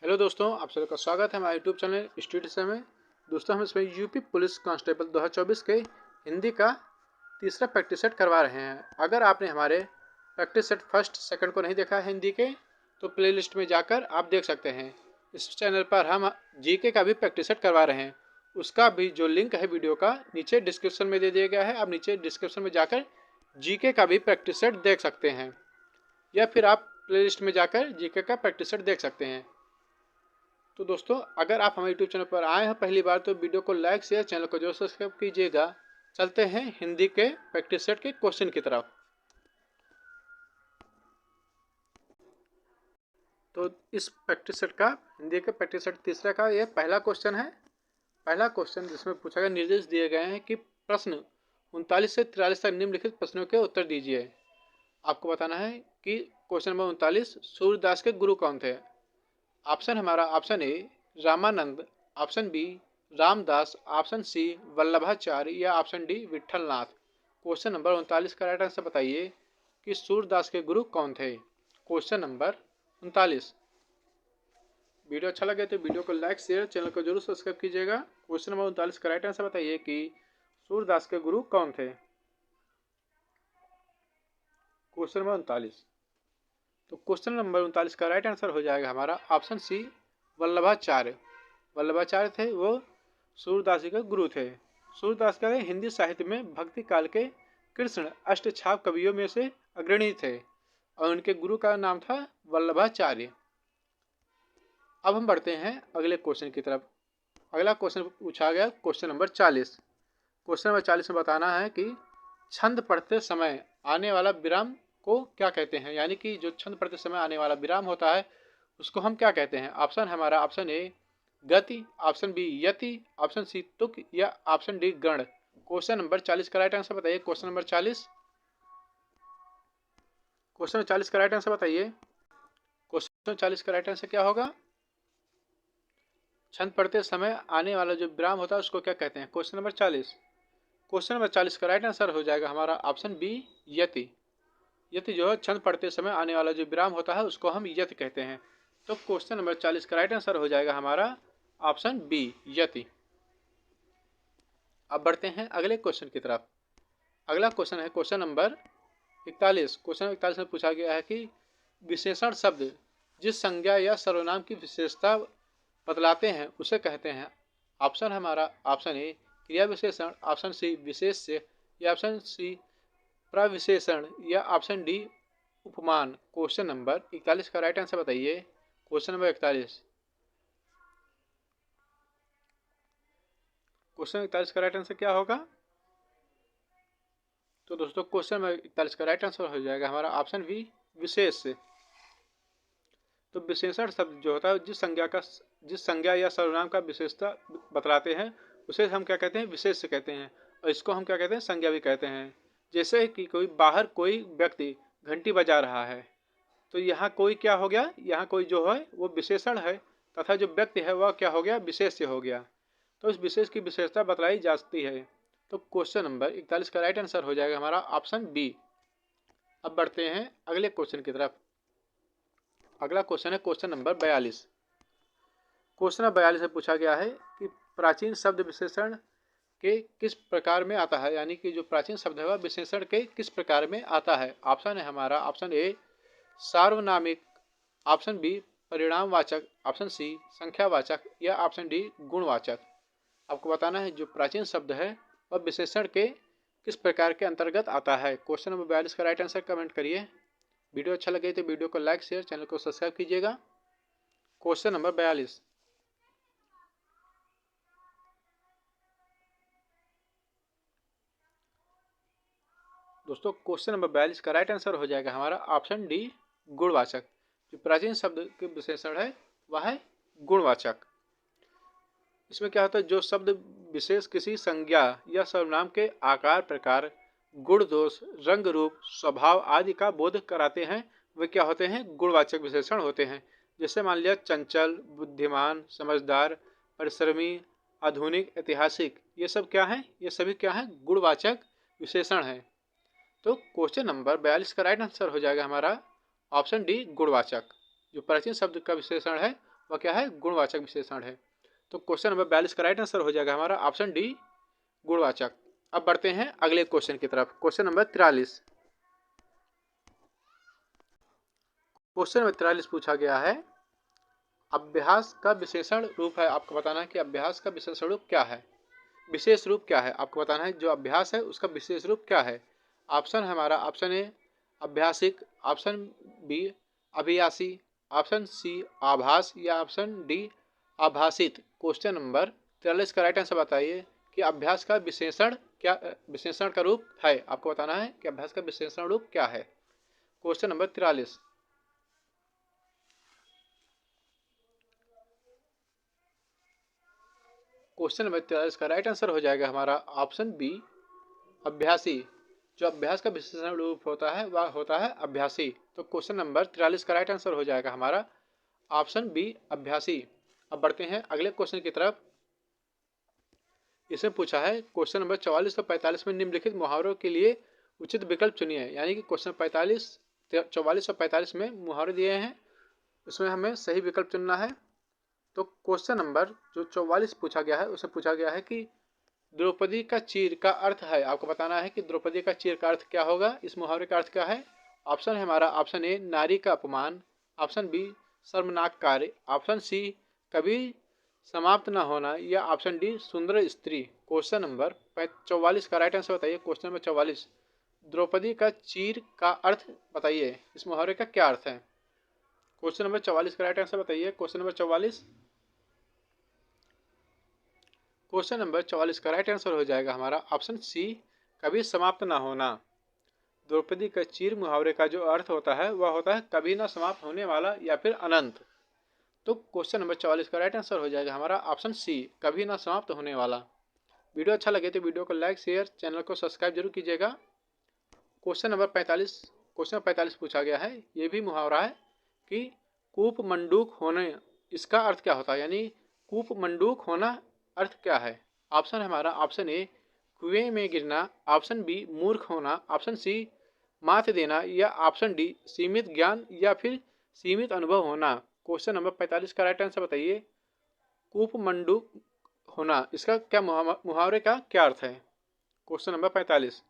Hello दोस्तों, आप सभी का स्वागत है हमारे यूट्यूब चैनल स्टडी में। दोस्तों, हम इसमें यूपी पुलिस कांस्टेबल 2024 के हिंदी का तीसरा प्रैक्टिस सेट करवा रहे हैं। अगर आपने हमारे प्रैक्टिस सेट फर्स्ट सेकंड को नहीं देखा है हिंदी के, तो प्लेलिस्ट में जाकर आप देख सकते हैं। इस चैनल पर हम जीके का भी प्रैक्टिस सेट करवा रहे हैं। उसका भी जो लिंक है वीडियो का नीचे डिस्क्रिप्शन में दे दिया गया है। आप नीचे डिस्क्रिप्शन में जाकर जीके का भी प्रैक्टिस सेट देख सकते हैं, या फिर आप प्लेलिस्ट में जाकर जीके का प्रैक्टिस सेट देख सकते हैं। तो दोस्तों, अगर आप हमारे यूट्यूब चैनल पर आए हैं पहली बार, तो वीडियो को लाइक शेयर, चैनल को जरूर सब्सक्राइब कीजिएगा। चलते हैं हिंदी के प्रैक्टिस सेट के क्वेश्चन की तरफ। तो इस प्रैक्टिस सेट का हिंदी के प्रैक्टिस सेट तीसरा का यह पहला क्वेश्चन है। पहला क्वेश्चन जिसमें पूछा गया, निर्देश दिए गए हैं कि प्रश्न 39 से 43 तक निम्नलिखित प्रश्नों के उत्तर दीजिए। आपको बताना है कि क्वेश्चन नंबर 39, सूर्यदास के गुरु कौन थे। ऑप्शन हमारा option A Ramanand, option B Ramdas, option C Vallabhacharya या option D Vitthalnath. Question number 39 का राइट आंसर बताइए कि सूरदास के गुरु कौन थे। Question number 39। वीडियो अच्छा लगे तो वीडियो को लाइक शेयर, चैनल को जरूर सब्सक्राइब कीजिएगा। क्वेश्चन नंबर 39 का राइट आंसर बताइए कि सूरदास के गुरु कौन थे। Question number 39। तो क्वेश्चन नंबर 39 का राइट आंसर हो जाएगा हमारा ऑप्शन सी वल्लभाचार्य। वल्लभाचार्य थे वो सूरदास जी के गुरु थे। सूरदास का हिंदी साहित्य में भक्ति काल के कृष्ण अष्टछाप कवियों में से अग्रणी थे और उनके गुरु का नाम था वल्लभाचार्य। अब हम बढ़ते हैं अगले क्वेश्चन की तरफ। अगला क्वेश्चन पूछा गया क्वेश्चन नंबर 40। क्वेश्चन नंबर 40 में बताना है कि छंद पढ़ते समय आने वाला विराम को क्या कहते हैं। यानी कि जो छंद पढ़ते समय आने वाला विराम होता है उसको हम क्या कहते हैं। ऑप्शन हमारा ऑप्शन ए गति, ऑप्शन बी यति, ऑप्शन सी तुक या ऑप्शन डी गण। क्वेश्चन नंबर 40 का राइट आंसर बताइए। क्वेश्चन नंबर 40, क्वेश्चन 40 का राइट आंसर बताइए। क्वेश्चन 40 का राइट आंसर क्या होगा। छंद पढ़ते समय आने वाला जो विराम होता है उसको क्या कहते हैं। Question number 40। क्वेश्चन नंबर 40 का राइट आंसर हो जाएगा हमारा ऑप्शन बी यति। यति जो है छंद पढ़ते समय आने वाला जो विराम होता है उसको हम यति कहते हैं। तो क्वेश्चन नंबर 40 का राइट आंसर हो जाएगा हमारा ऑप्शन बी यति। अब बढ़ते हैं अगले क्वेश्चन की तरफ। अगला क्वेश्चन है क्वेश्चन नंबर 41। क्वेश्चन 41 में पूछा गया है कि विशेषण शब्द जिस संज्ञा या सर्वनाम की विशेषता बतलाते हैं उसे कहते हैं। ऑप्शन हमारा ऑप्शन ए क्रिया विशेषण, ऑप्शन सी विशेष्य या ऑप्शन सी प्रविशेषण या ऑप्शन डी उपमान। क्वेश्चन नंबर 41 का राइट आंसर बताइए। Question number 41। क्वेश्चन 41 का राइट आंसर क्या होगा। तो दोस्तों, क्वेश्चन नंबर 41 का राइट आंसर हो जाएगा हमारा ऑप्शन बी विशेष्य। तो विशेषण शब्द जो होता है जिस संज्ञा या सर्वनाम का विशेषता बतलाते हैं उसे हम क्या कहते हैं, विशेष्य कहते हैं। और इसको हम क्या कहते हैं, संज्ञा भी कहते हैं। जैसे कि कोई व्यक्ति घंटी बजा रहा है, तो यहाँ कोई क्या हो गया, यहाँ कोई जो है वो विशेषण है तथा जो व्यक्ति है वह क्या हो गया, विशेष्य हो गया। तो इस विशेष की विशेषता बतलाई जाती है। तो क्वेश्चन नंबर 41 का राइट आंसर हो जाएगा हमारा ऑप्शन बी। अब बढ़ते हैं अगले क्वेश्चन की तरफ। अगला क्वेश्चन है क्वेश्चन नंबर 42। क्वेश्चन नंबर 42 में पूछा गया है कि प्राचीन शब्द विशेषण के किस प्रकार में आता है। यानी कि जो प्राचीन शब्द है वह विशेषण के किस प्रकार में आता है। ऑप्शन है हमारा ऑप्शन ए सार्वनामिक, ऑप्शन बी परिणामवाचक, ऑप्शन सी संख्यावाचक या ऑप्शन डी गुणवाचक। आपको बताना है जो प्राचीन शब्द है वह विशेषण के किस प्रकार के अंतर्गत आता है। क्वेश्चन नंबर 42 का राइट आंसर कमेंट करिए। वीडियो अच्छा लगे तो वीडियो को लाइक शेयर, चैनल को सब्सक्राइब कीजिएगा। Question number 42। दोस्तों, क्वेश्चन नंबर 42 का राइट आंसर हो जाएगा हमारा ऑप्शन डी गुणवाचक। जो प्राचीन शब्द के विशेषण है वह है गुणवाचक। इसमें क्या होता है, जो शब्द विशेष किसी संज्ञा या सर्वनाम के आकार, प्रकार, गुण, दोष, रंग, रूप, स्वभाव आदि का बोध कराते हैं वे क्या होते हैं, गुणवाचक विशेषण होते हैं। जैसे मान लिया चंचल, बुद्धिमान, समझदार, परिश्रमी, आधुनिक, ऐतिहासिक, ये सब क्या है, ये सभी क्या है, गुणवाचक विशेषण है। तो क्वेश्चन नंबर 42 का राइट आंसर हो जाएगा हमारा ऑप्शन डी गुणवाचक। जो प्राचीन शब्द का विशेषण है वह क्या है? गुणवाचक विशेषण है। तो क्वेश्चन नंबर 42 का राइट आंसर हो जाएगा हमारा ऑप्शन डी, गुणवाचक। अब बढ़ते हैं अगले क्वेश्चन की तरफ। Question number 43। क्वेश्चन नंबर 43 पूछा गया है, अभ्यास का विशेषण रूप है। आपको बताना है कि अभ्यास का विशेषण रूप क्या है, विशेष रूप क्या है। आपको बताना है जो अभ्यास है उसका विशेष रूप क्या है। ऑप्शन है हमारा, ऑप्शन ए अभ्यासिक, ऑप्शन बी अभियासी, ऑप्शन सी आभास या ऑप्शन डी आभासित। क्वेश्चन नंबर 43 का राइट आंसर बताइए कि अभ्यास का विशेषण क्या, विशेषण का रूप है। आपको बताना है कि अभ्यास का विशेषण रूप क्या है। Question number 43। क्वेश्चन नंबर 43 का राइट आंसर हो जाएगा हमारा ऑप्शन बी अभ्यासी। जो अभ्यास का विशेषण रूप होता है वह होता है अभ्यासी। तो क्वेश्चन नंबर 43 का राइट आंसर हो जाएगा हमारा ऑप्शन बी अभ्यासी। अब बढ़ते हैं अगले क्वेश्चन की तरफ। इसमें पूछा है क्वेश्चन नंबर 44 और 45 में निम्नलिखित मुहावरों के लिए उचित विकल्प चुनिए। यानी कि क्वेश्चन 44, 44 और 45 में मुहावरे दिए हैं, उसमें हमें सही विकल्प चुनना है। तो क्वेश्चन नंबर जो 44 पूछा गया है उसमें पूछा गया है कि द्रौपदी का चीर का अर्थ है। आपको बताना है कि द्रौपदी का चीर का अर्थ क्या होगा, इस मुहावरे का अर्थ क्या है। ऑप्शन है हमारा, ऑप्शन ए नारी का अपमान, ऑप्शन बी शर्मनाक कार्य, ऑप्शन सी कभी समाप्त न होना या ऑप्शन डी सुंदर स्त्री। क्वेश्चन नंबर 44 का राइट आंसर बताइए। क्वेश्चन नंबर 44, द्रौपदी का चीर का अर्थ बताइए, इस मुहावरे का क्या अर्थ है। क्वेश्चन नंबर 44 का राइट आंसर बताइए। क्वेश्चन नंबर 44, क्वेश्चन नंबर 44 का राइट आंसर हो जाएगा हमारा ऑप्शन सी कभी समाप्त ना होना। द्रौपदी का चीर मुहावरे का जो अर्थ होता है वह होता है कभी ना समाप्त होने वाला या फिर अनंत। तो क्वेश्चन नंबर 44 का राइट आंसर हो जाएगा हमारा ऑप्शन सी कभी ना समाप्त होने वाला। वीडियो अच्छा लगे तो वीडियो को लाइक शेयर, चैनल को सब्सक्राइब जरूर कीजिएगा। क्वेश्चन नंबर 45, क्वेश्चन नंबर 45 पूछा गया है, ये भी मुहावरा है कि कूप मंडूक होने, इसका अर्थ क्या होता है। यानी कूप मंडूक होना अर्थ क्या है। ऑप्शन है हमारा, ऑप्शन ए कुएं में गिरना, ऑप्शन बी मूर्ख होना, ऑप्शन सी मात देना या ऑप्शन डी सीमित ज्ञान या फिर सीमित अनुभव होना। क्वेश्चन नंबर 45 का राइट आंसर बताइए। कूप मंडूक होना, इसका क्या मुहावरे का क्या अर्थ है। Question number 45।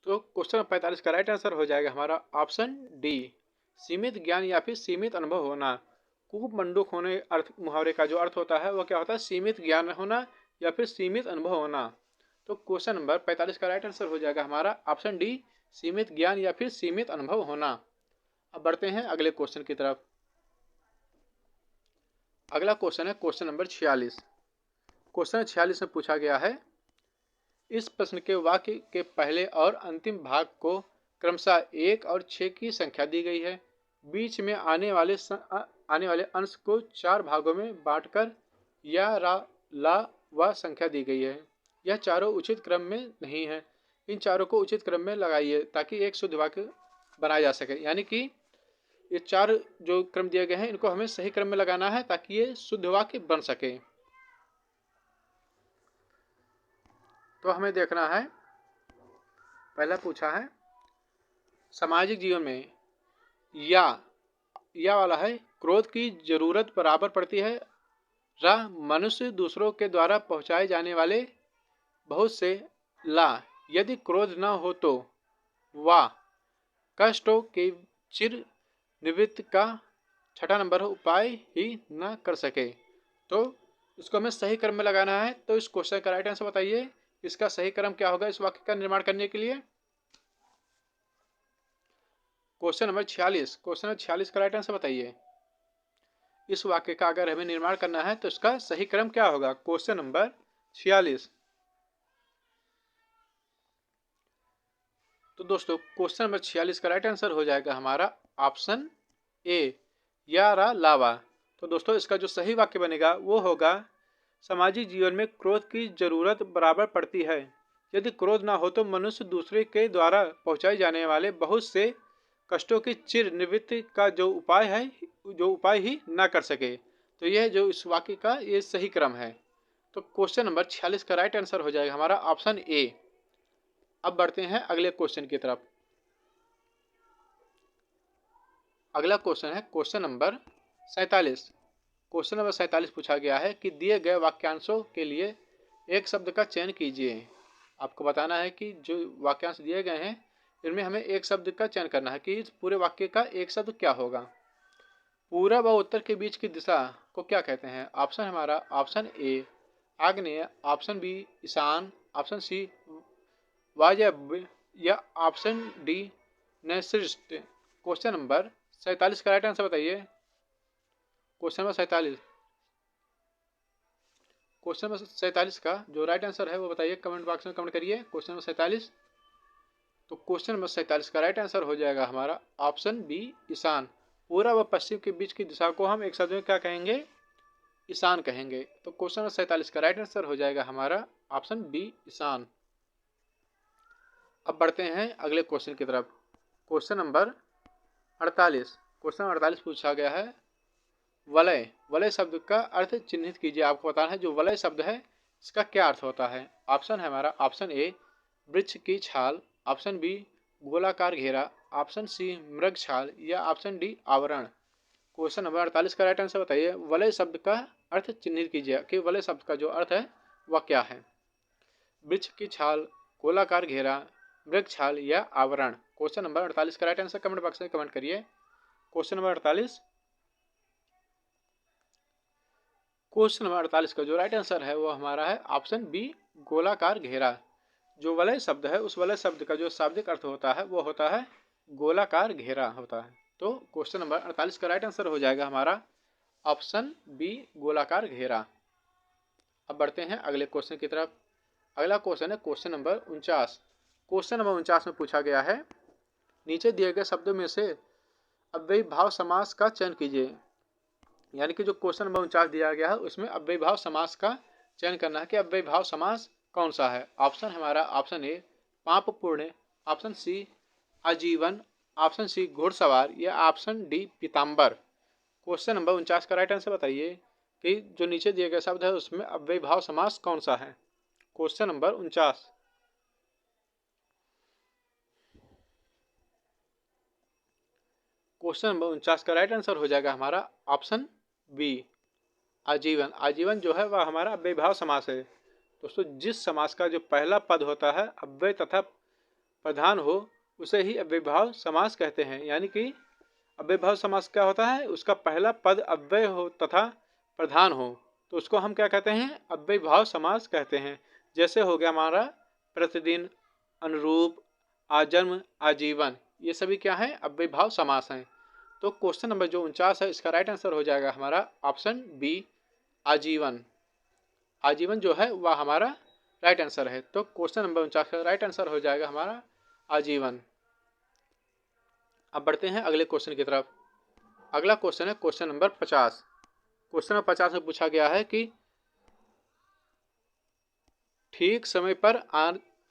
तो क्वेश्चन नंबर 45 का राइट आंसर हो जाएगा हमारा ऑप्शन डी सीमित ज्ञान या फिर सीमित अनुभव होना। कूप मंडूक होने अर्थ, मुहावरे का जो अर्थ होता है वह क्या होता है, सीमित ज्ञान होना या फिर सीमित अनुभव होना। तो क्वेश्चन नंबर 45 का राइट आंसर हो जाएगा हमारा ऑप्शन डी सीमित ज्ञान या फिर सीमित अनुभव होना। अब बढ़ते हैं अगले क्वेश्चन की तरफ। अगला क्वेश्चन है क्वेश्चन नंबर 46। क्वेश्चन 46 में पूछा गया है, इस प्रश्न के वाक्य के पहले और अंतिम भाग को क्रमशः 1 और 6 की संख्या दी गई है। बीच में आने वाले अंश को 4 भागों में बांटकर या ला व संख्या दी गई है। यह चारों उचित क्रम में नहीं है। इन चारों को उचित क्रम में लगाइए ताकि एक शुद्ध वाक्य बनाया जा सके। यानी कि ये 4 जो क्रम दिए गए हैं इनको हमें सही क्रम में लगाना है ताकि ये शुद्ध वाक्य बन सके। तो हमें देखना है, पहला पूछा है सामाजिक जीवन में या वाला है, क्रोध की जरूरत बराबर पड़ती है। मनुष्य दूसरों के द्वारा पहुंचाए जाने वाले बहुत से ला, यदि क्रोध न हो तो वा, कष्टों के चिर निवृत्ति का छठा नंबर उपाय ही न कर सके। तो इसको हमें सही क्रम में लगाना है। तो इस क्वेश्चन का राइट आंसर बताइए, इसका सही क्रम क्या होगा इस वाक्य का निर्माण करने के लिए। क्वेश्चन नंबर 46, क्वेश्चन नंबर 46 का राइट आंसर बताइए। इस वाक्य का अगर हमें निर्माण करना है तो इसका सही क्रम क्या होगा। Question number 46। तो दोस्तों क्वेश्चन नंबर 46 का राइट आंसर हो जाएगा हमारा ऑप्शन ए या लावा। तो दोस्तों इसका जो सही वाक्य बनेगा वो होगा, सामाजिक जीवन में क्रोध की जरूरत बराबर पड़ती है। यदि क्रोध ना हो तो मनुष्य दूसरे के द्वारा पहुंचाए जाने वाले बहुत से कष्टों की चिर निवृत्ति का जो उपाय ही ना कर सके। तो यह जो इस वाक्य का ये सही क्रम है। तो क्वेश्चन नंबर 46 का राइट आंसर हो जाएगा हमारा ऑप्शन ए। अब बढ़ते हैं अगले क्वेश्चन की तरफ। अगला क्वेश्चन है क्वेश्चन नंबर 47। क्वेश्चन नंबर 47 पूछा गया है कि दिए गए वाक्यांशों के लिए एक शब्द का चयन कीजिए। आपको बताना है कि जो वाक्यांश दिए गए हैं इनमें हमें एक शब्द का चयन करना है कि इस पूरे वाक्य का एक शब्द क्या होगा। पूरब और उत्तर के बीच की दिशा को क्या कहते हैं? ऑप्शन हमारा ऑप्शन ए आग्नेय, ऑप्शन बी ईशान, ऑप्शन सी वायव्य या ऑप्शन डी नैऋत्य। क्वेश्चन नंबर 47 का राइट आंसर बताइए। क्वेश्चन नंबर 47, क्वेश्चन नंबर 47 का जो राइट आंसर है वो बताइए, कमेंट बॉक्स में कमेंट करिए क्वेश्चन नंबर 47। तो क्वेश्चन नंबर 47 का राइट आंसर हो जाएगा हमारा ऑप्शन बी ईशान। पूर्व व पश्चिम के बीच की दिशा को हम एक शब्द में क्या कहेंगे? ईशान कहेंगे। तो क्वेश्चन नंबर 47 का राइट आंसर हो जाएगा हमारा ऑप्शन बी ईशान। अब बढ़ते हैं अगले क्वेश्चन की तरफ। Question number 48। क्वेश्चन 48 पूछा गया है वलय। वलय शब्द का अर्थ चिन्हित कीजिए। आपको बताना है जो वलय शब्द है इसका क्या अर्थ होता है। ऑप्शन है हमारा ऑप्शन ए वृक्ष की छाल, ऑप्शन बी गोलाकार घेरा, ऑप्शन सी मृग छाल या ऑप्शन डी आवरण। क्वेश्चन नंबर 48 का राइट आंसर बताइए। वलय शब्द का अर्थ चिन्हित कीजिए कि वलय शब्द का जो अर्थ है वह क्या है। वृक्ष की छाल, गोलाकार घेरा, मृग छाल या आवरण। क्वेश्चन नंबर 48 का राइट आंसर कमेंट बॉक्स में कमेंट करिए। क्वेश्चन नंबर 48, क्वेश्चन नंबर 48 का जो राइट आंसर है वो हमारा है ऑप्शन बी गोलाकार घेरा। जो वलय शब्द है उस वलय शब्द का जो शाब्दिक अर्थ होता है वो होता है गोलाकार घेरा होता है। तो क्वेश्चन नंबर 48 का राइट आंसर हो जाएगा हमारा ऑप्शन बी गोलाकार घेरा। अब बढ़ते हैं अगले क्वेश्चन की तरफ। अगला क्वेश्चन है क्वेश्चन नंबर 49। क्वेश्चन नंबर 49 में पूछा गया है नीचे दिए गए शब्दों में से अव्ययी भाव समास का चयन कीजिए। यानी कि जो क्वेश्चन नंबर 49 दिया गया है उसमें अव्ययी भाव समास का चयन करना है कि अव्ययी भाव समास कौन सा है। ऑप्शन हमारा ऑप्शन ए पाप पूर्ण, ऑप्शन सी आजीवन, ऑप्शन सी घुड़सवार या ऑप्शन डी पीताम्बर। क्वेश्चन नंबर 49 का राइट आंसर बताइए कि जो नीचे दिए गए शब्द है उसमें अव्ययी भाव समास कौन सा है। क्वेश्चन नंबर 49, क्वेश्चन नंबर 49 का राइट आंसर हो जाएगा हमारा ऑप्शन बी आजीवन। आजीवन जो है वह हमारा अव्ययी भाव समास है। दोस्तों जिस समास का जो पहला पद होता है अव्यय तथा प्रधान हो उसे ही अव्ययी भाव समास कहते हैं। यानी कि अव्ययी भाव समास क्या होता है? उसका पहला पद अव्यय हो तथा प्रधान हो तो उसको हम क्या कहते हैं? अव्ययी भाव समास कहते हैं। जैसे हो गया हमारा प्रतिदिन, अनुरूप, आजन्म, आजीवन, ये सभी क्या है? अव्ययी भाव समास हैं। तो क्वेश्चन नंबर जो 49 है इसका राइट आंसर हो जाएगा हमारा ऑप्शन बी आजीवन। आजीवन जो है वह हमारा राइट आंसर है। तो क्वेश्चन नंबर 49 का राइट आंसर हो जाएगा हमारा आजीवन। अब बढ़ते हैं अगले क्वेश्चन की तरफ। अगला क्वेश्चन है क्वेश्चन नंबर 50। क्वेश्चन नंबर 50 में पूछा गया है कि ठीक समय पर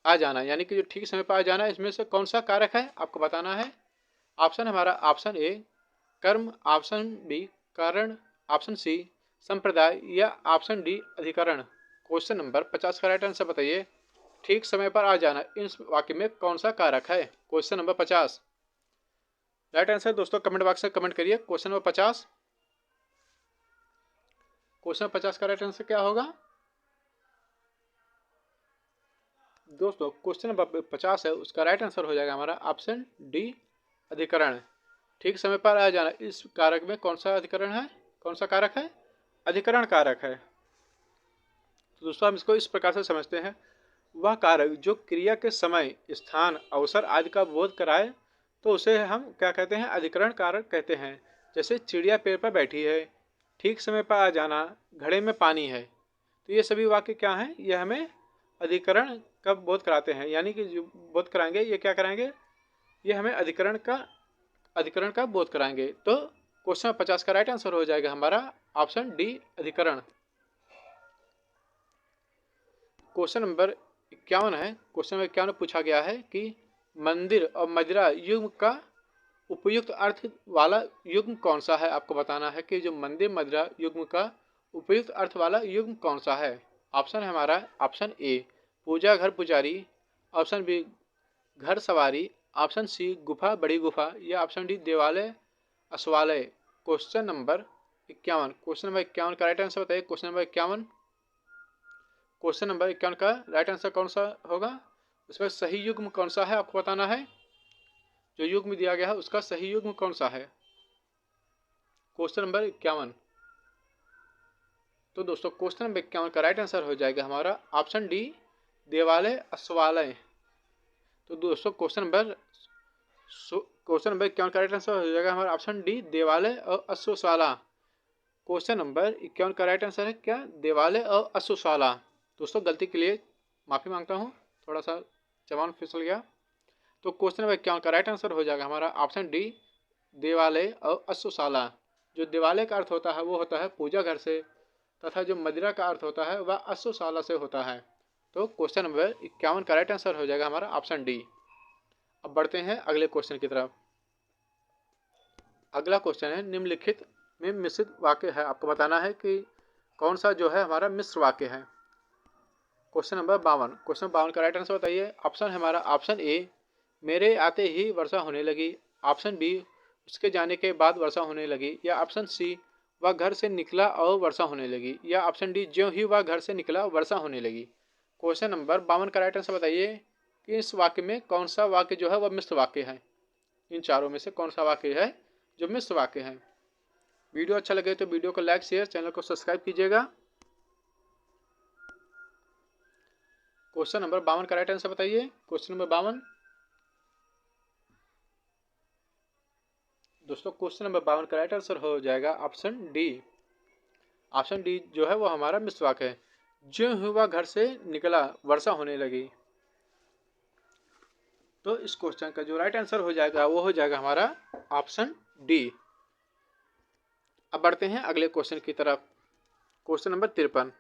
आ जाना, यानी कि जो ठीक समय पर आ जाना इसमें से कौन सा कारक है आपको बताना है। ऑप्शन हमारा ऑप्शन ए कर्म, ऑप्शन बी कारण, ऑप्शन सी संप्रदाय या ऑप्शन डी अधिकरण। क्वेश्चन नंबर 50 का राइट आंसर बताइए। ठीक समय पर आ जाना इस वाक्य में कौन सा कारक है। क्वेश्चन नंबर 50 राइट आंसर दोस्तों कमेंट बॉक्स में कमेंट करिए। क्वेश्चन नंबर 50, क्वेश्चन 50 का राइट आंसर क्या होगा दोस्तों? क्वेश्चन नंबर 50 है उसका राइट आंसर हो जाएगा हमारा ऑप्शन डी अधिकरण। ठीक समय पर आ जाना इस कारक में कौन सा अधिकरण है? कौन सा कारक है? अधिकरण कारक है। तो दोस्तों हम इसको इस प्रकार से समझते हैं, वह कारक जो क्रिया के समय, स्थान, अवसर आदि का बोध कराए तो उसे हम क्या कहते हैं? अधिकरण कारक कहते हैं। जैसे चिड़िया पेड़ पर बैठी है, ठीक समय पर आ जाना, घड़े में पानी है, तो ये सभी वाक्य क्या हैं? ये हमें अधिकरण का बोध कराते हैं। यानी कि जो बोध कराएंगे ये क्या कराएंगे? ये हमें अधिकरण का बोध कराएंगे। तो क्वेश्चन 50 का राइट आंसर हो जाएगा हमारा ऑप्शन डी अधिकरण। क्वेश्चन नंबर 51 है। क्वेश्चन नंबर 51 पूछा गया है कि मंदिर और मदिरा युग्म का उपयुक्त अर्थ वाला युग्म कौन सा है। आपको बताना है कि जो मंदिर मदिरा युग्म का उपयुक्त अर्थ वाला युग्म कौन सा है। ऑप्शन है हमारा ऑप्शन ए पूजा घर पुजारी, ऑप्शन बी घर सवारी, ऑप्शन सी गुफा बड़ी गुफा या ऑप्शन डी देवालय असवालय। Question number 51। क्वेश्चन नंबर 51 का राइट आंसर बताइए। क्वेश्चन नंबर 51, क्वेश्चन नंबर 51 का राइट आंसर कौन सा होगा? उसमें सही युग्म कौन सा है आपको बताना है। जो युग्म दिया गया है उसका सही युग्म कौन सा है? Question number 51। तो दोस्तों क्वेश्चन नंबर 51 का राइट आंसर हो जाएगा हमारा ऑप्शन डी, देवालय अस्वालय। तो दोस्तों क्वेश्चन नंबर 51 का राइट आंसर हो जाएगा हमारा ऑप्शन डी, देवालय और अश्वशाला। क्वेश्चन नंबर 51 का राइट आंसर है क्या? देवालय और अश्वशाला। दोस्तों गलती के लिए माफ़ी मांगता हूँ, थोड़ा सा जबान फिसल गया। तो क्वेश्चन नंबर 51 का राइट आंसर हो जाएगा हमारा ऑप्शन डी, देवालय और अश्वशाला। जो देवालय का अर्थ होता है वो होता है पूजा घर से, तथा जो मदिरा का अर्थ होता है वह अश्वशाला से होता है। तो क्वेश्चन नंबर 51 का राइट आंसर हो जाएगा हमारा ऑप्शन डी। अब बढ़ते हैं अगले क्वेश्चन की तरफ। अगला क्वेश्चन है निम्नलिखित में मिश्रित वाक्य है। आपको बताना है कि कौन सा जो है हमारा मिश्र वाक्य है। Question number 52। क्वेश्चन 52 का राइट आंसर बताइए। ऑप्शन है हमारा ऑप्शन ए, मेरे आते ही वर्षा होने लगी। ऑप्शन बी, उसके जाने के बाद वर्षा होने लगी। या ऑप्शन सी, वह घर से निकला और वर्षा होने लगी। या ऑप्शन डी, ज्यों ही वह घर से निकला वर्षा होने लगी। क्वेश्चन नंबर 52 का राइट आंसर बताइए कि इस वाक्य में कौन सा वाक्य जो है वह मिश्र वाक्य है। इन चारों में से कौन सा वाक्य है जो मिश्र वाक्य है। वीडियो अच्छा लगे तो वीडियो को लाइक शेयर, चैनल को सब्सक्राइब कीजिएगा। क्वेश्चन नंबर 52 का राइट आंसर बताइए। Question number 52। दोस्तों क्वेश्चन नंबर 52 का राइट आंसर हो जाएगा ऑप्शन डी। ऑप्शन डी जो है वो हमारा मिश्र वाक्य है। ज्यों ही वह घर से निकला वर्षा होने लगी। तो इस क्वेश्चन का जो राइट आंसर हो जाएगा वो हो जाएगा हमारा ऑप्शन डी। अब बढ़ते हैं अगले क्वेश्चन की तरफ। Question number 53।